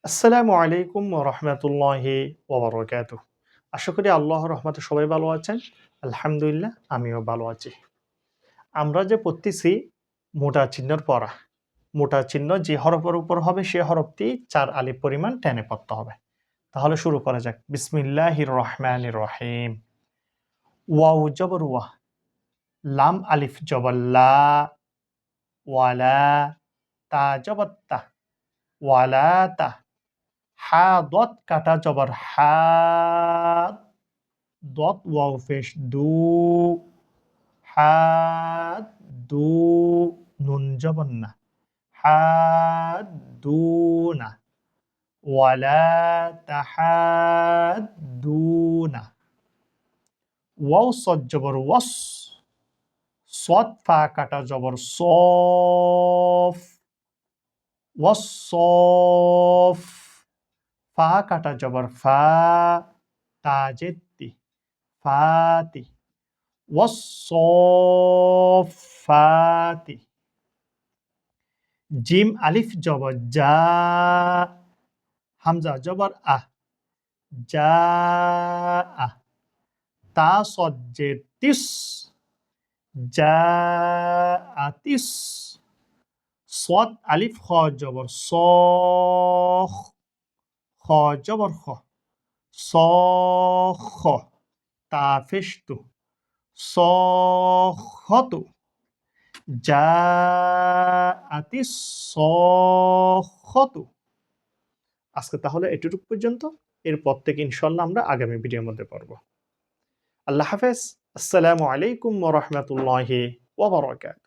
আসসালামু আলাইকুম ওয়া রাহমাতুল্লাহি ওয়া বারাকাতুহু। আশা করি আল্লাহর রহমতে সবাই ভালো আছেন। আলহামদুলিল্লাহ আমিও ভালো আছি। আমরা যে পড়তেছি মোটা চিহ্নের পড়া। মোটা চিহ্ন যে হরফের উপর হবে সে হরফটি ৪ আলিফ পরিমাণ টেনে পড়তে হবে। তাহলে শুরু করা যাক। বিসমিল্লাহির রহমানির রহিম। ওয়াও জবর ওয়া, লাম আলিফ জবর লা, ওয়ালা, তা জবর তা, ওয়ালাতা, হা দত কাটা জবর হা, দত ওয়াও পেশ দু, হাত দু, নুন জবর না, হাত দু না, ওয়ালা তাহাদ্দুনা। ওয়াও সদ জবর ওয়াস, সদ ফা কাটা জবর সফ, ওয়াসফ, ফা কাটা জবর ফা, তা জেদ্দি, ফাতি, ওয়াসফাতি। জিম আলিফ জবর জা, হামজা জবর আহ, জা আহ। তা সদ জের তিস, জা আতিস। সদ আলিফ খ জবর স, খ জবর খ, সখ। তা পেশ তু, সখতু। জাআতিস সখতু। আজকে তাহলে এতটুকু পর্যন্ত। এরপর থেকে ইনশাআল্লাহ আমরা আগামী ভিডিওর মধ্যে পড়ব। আল্লাহ হাফেজ। আসসালামু আলাইকুম ওয়া রাহমাতুল্লাহি ওয়া বারাকাতুহু।